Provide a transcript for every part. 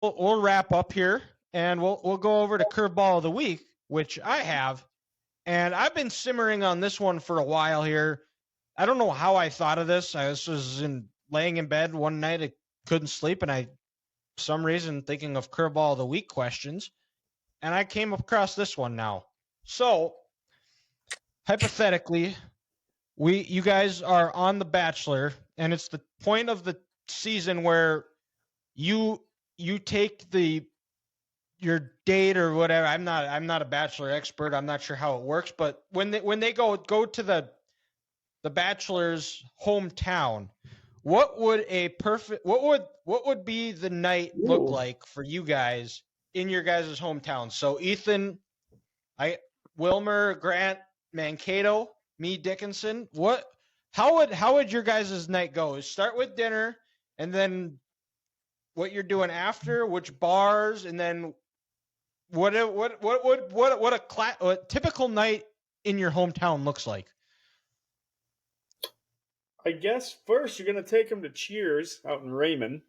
we'll wrap up here, and we'll go over to Curveball of the Week, which I have, and I've been simmering on this one for a while here. I don't know how I thought of this. I was laying in bed one night, I couldn't sleep, and I, for some reason, thinking of Curveball of the Week questions, and I came across this one now. So, hypothetically, you guys are on The Bachelor, and it's the point of the season where you take your date or whatever. I'm not a Bachelor expert. I'm not sure how it works, but when they go to the Bachelor's hometown, what would be the night look Ooh. like for you guys in your guys' hometown? So Ethan, Wilmer, Grant, Mankato, me, Dickinson. How would your guys' night go? Start with dinner, and then what you're doing after, which bars, and then what a typical night in your hometown looks like. I guess first you're gonna take them to Cheers out in Raymond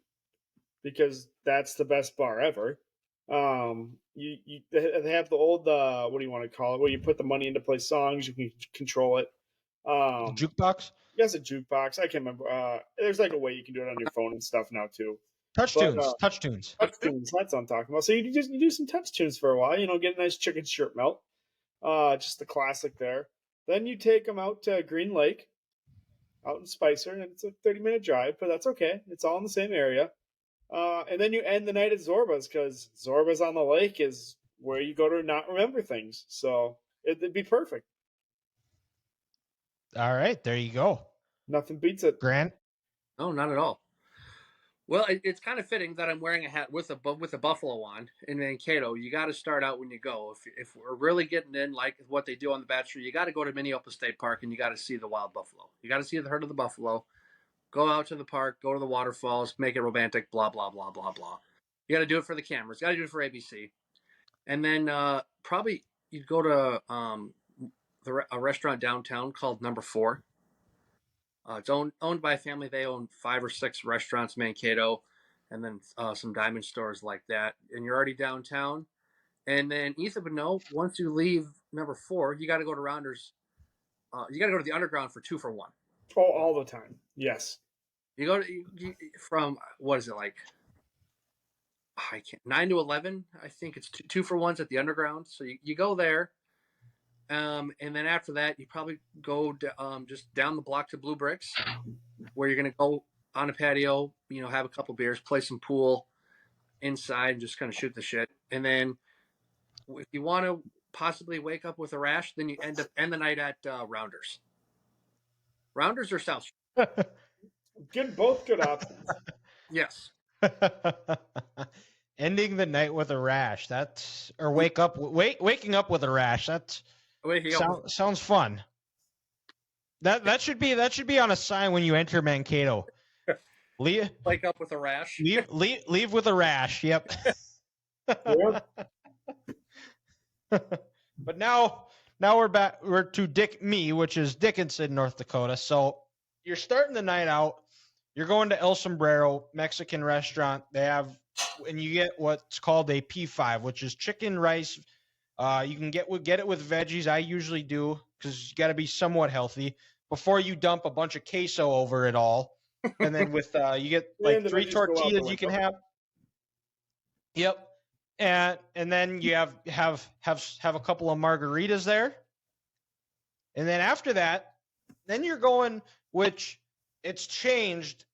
because that's the best bar ever. They have the old what do you want to call it? Where you put the money in to play songs, you can control it. Jukebox? Yes, a jukebox. I can't remember. There's like a way you can do it on your phone and stuff now too. Touch But, tunes. Touch tunes. Touch tunes. That's what I'm talking about. So you do some touch tunes for a while. Get a nice chicken strip melt. Just the classic there. Then you take them out to Green Lake, out in Spicer, and it's a 30-minute drive, but that's okay. It's all in the same area. And then you end the night at Zorba's because Zorba's on the lake is where you go to not remember things. So it'd be perfect. All right, there you go. Nothing beats it. Grant? No, not at all. Well, it's kind of fitting that I'm wearing a hat with a buffalo on in Mankato. You got to start out when you go. If we're really getting in like what they do on The Bachelor, you got to go to Minneopa State Park and you got to see the wild buffalo. You got to see the herd of the buffalo. Go out to the park, go to the waterfalls, make it romantic. Blah blah blah blah blah. You got to do it for the cameras. You got to do it for ABC, and then probably you'd go to a restaurant downtown called Number 4. It's owned by a family. They own 5 or 6 restaurants, Mankato, and then some diamond stores like that. And you're already downtown. And then Ethan would know once you leave Number 4, you got to go to Rounders. You got to go to the Underground for 2 for 1. Oh, all the time. Yes. You go from what is it like? I can't 9 to 11. I think it's 2 for 1s at the Underground. So you go there. And then after that, you probably go just down the block to Blue Bricks, where you're going to go on a patio, have a couple beers, play some pool inside, and just kind of shoot the shit. And then if you want to possibly wake up with a rash, then you end the night at Rounders. Rounders or South Street? Both good options. Yes. Ending the night with a rash. Waking up with a rash. Sounds fun. That should be on a sign when you enter Mankato. Wake up with a rash. Leave with a rash. Yep. But now we're back. We're to me, which is Dickinson, North Dakota. So you're starting the night out. You're going to El Sombrero Mexican restaurant. They have, and you get what's called a P5, which is chicken, rice. You can get it with veggies. I usually do because you got to be somewhat healthy before you dump a bunch of queso over it all. And then with you get like 3 tortillas you can have. Yep. And then you have a couple of margaritas there. And then after that, then you're going, which it's changed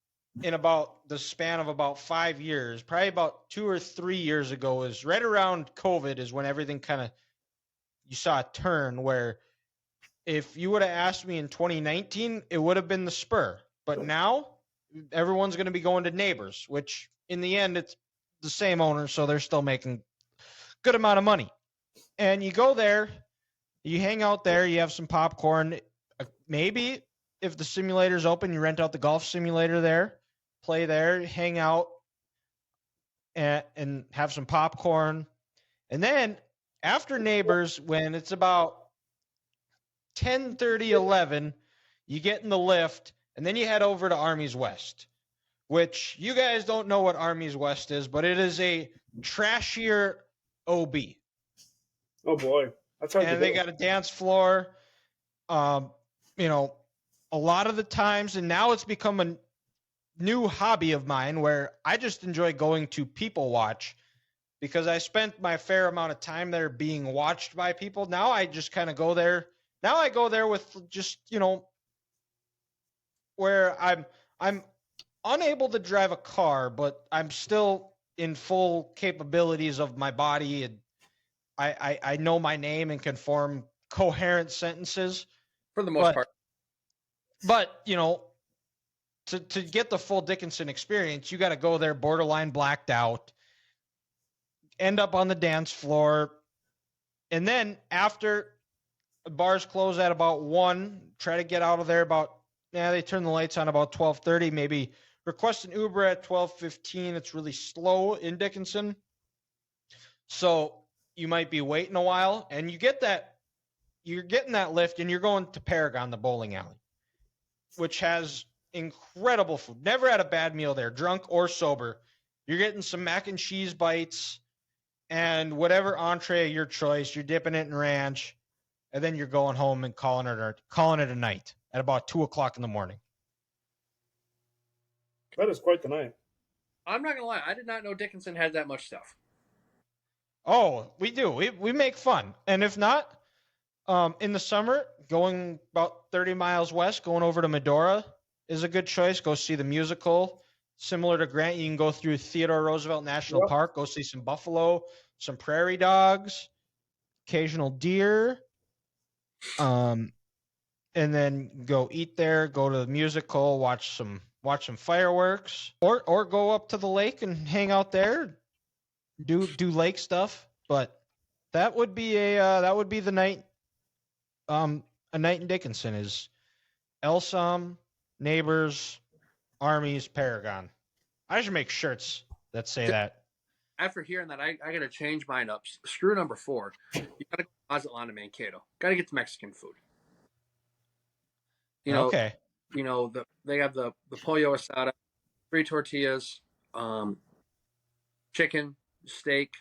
in about the span of about 5 years, probably about 2 or 3 years ago, is right around COVID is when everything you saw a turn where if you would have asked me in 2019, it would have been the Spur. But now everyone's going to be going to Neighbors, which in the end, it's the same owner, so they're still making good amount of money. And you go there, you hang out there, you have some popcorn. Maybe if the simulator's open, you rent out the golf simulator there, play there, hang out, and have some popcorn. And then after Neighbors, when it's about 10:30, 11, you get in the lift, and then you head over to Army's West, which you guys don't know what Armies West is, but it is a trashier OB. Oh boy, that's hard to And they do. got a dance floor. You know, a lot of the times, and now it's become a new hobby of mine where I just enjoy going to people watch because I spent my fair amount of time there being watched by people. Now I just kind of go there. Now I go there with just, where I'm unable to drive a car, but I'm still in full capabilities of my body, and I know my name and can form coherent sentences. For the most part. But to get the full Dickinson experience, you got to go there borderline blacked out, end up on the dance floor, and then after the bars close at about 1, try to get out of there they turn the lights on about 12:30, maybe request an Uber at 12:15. It's really slow in Dickinson, so you might be waiting a while, and you're getting that lift, and you're going to Paragon, the bowling alley, which has incredible food. Never had a bad meal there, drunk or sober. You're getting some mac and cheese bites and whatever entree of your choice. You're dipping it in ranch, and then you're going home and calling it a night at about 2:00 in the morning. That is quite the night. I'm not gonna lie, I did not know Dickinson had that much stuff. Oh, we do. We make fun, and if not, in the summer, going about 30 miles west, going over to Medora is a good choice. Go see the musical. Similar to Grant, you can go through Theodore Roosevelt National Park, go see some buffalo, some prairie dogs, occasional deer, and then go eat there, go to the musical, watch some fireworks, or go up to the lake and hang out there, do lake stuff. But that would be the night. A night in Dickinson is Elsom, Neighbors, Armies, Paragon. I should make shirts that say that. After hearing that, I got to change mine up. Screw number 4. You got to go to Mazatlan and Mankato. Got to get the Mexican food. Okay. They have the pollo asada, 3 tortillas, chicken, steak,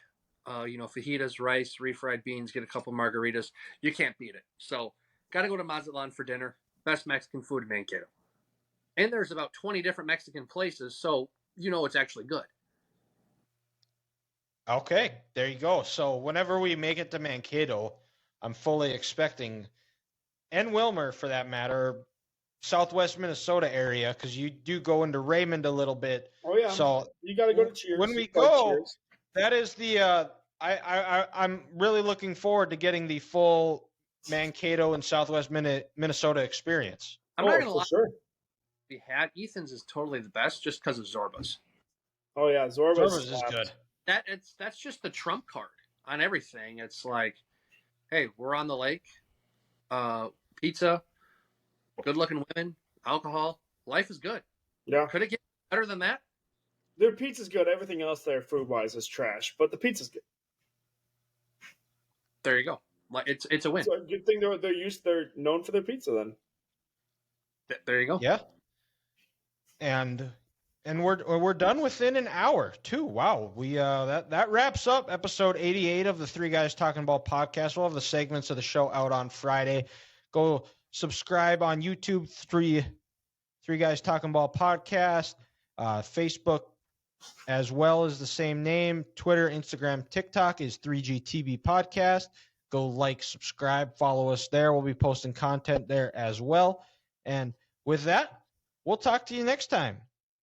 fajitas, rice, refried beans, get a couple margaritas. You can't beat it. So, got to go to Mazatlan for dinner. Best Mexican food in Mankato. And there's about 20 different Mexican places, so it's actually good. Okay, there you go. So whenever we make it to Mankato, I'm fully expecting, and Wilmer for that matter, Southwest Minnesota area, because you do go into Raymond a little bit. Oh yeah. So you got to go to Cheers. When we go, that is the I'm really looking forward to getting the full Mankato and Southwest Minnesota experience. I'm not gonna lie. Sure. We had Ethan's is totally the best just because of Zorba's. Oh yeah, Zorba's is good. That's just the trump card on everything. It's like, hey, we're on the lake, pizza, good looking women, alcohol, life is good. Yeah. Could it get better than that? Their pizza's good. Everything else there, food wise, is trash, but the pizza's good. There you go. It's a win. So good thing they're known for their pizza then. There you go. Yeah. And we're done within an hour too. Wow. We that wraps up episode 88 of the Three Guys Talking Ball podcast. We'll have the segments of the show out on Friday. Go subscribe on YouTube, Three Guys Talking Ball podcast, Facebook as well as the same name, Twitter, Instagram, TikTok is 3GTB podcast. Go like, subscribe, follow us there. We'll be posting content there as well. And with that, we'll talk to you next time.